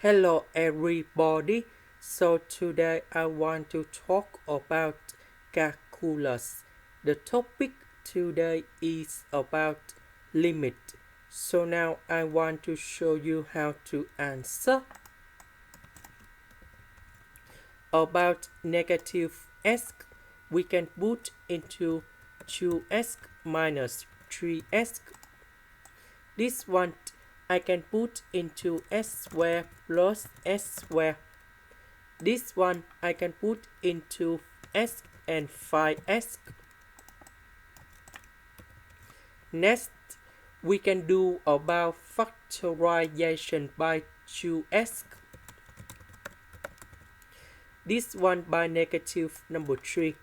Hello everybody. So today I want to talk about calculus. The topic today is about limit. So now I want to show you how to answer. About negative x, we can put into 2x minus 3x. This one I can put into s squared plus s squared. This one I can put into s and 5s. Next, we can do about factorization by 2s. This one by negative number 3.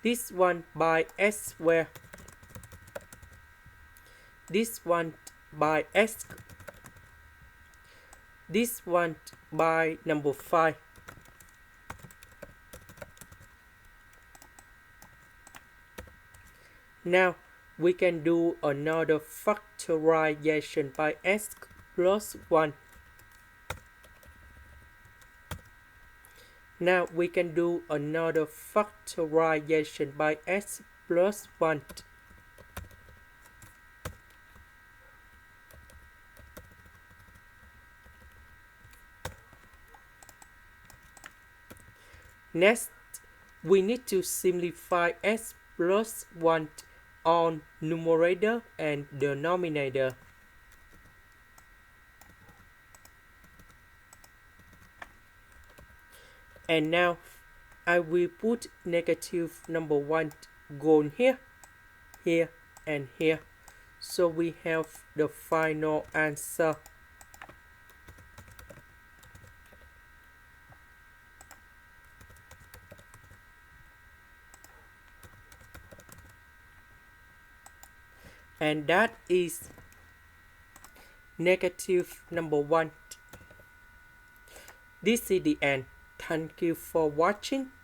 This one by s squared. This one by s. This one by number 5. Now we can do another factorization by s plus 1. Now we can do another factorization by s plus 1. Next, we need to simplify s plus 1 on numerator and denominator. And now I will put negative number 1 going here, here, and here. So we have the final answer. And that is negative number 1. This is the end. Thank you for watching.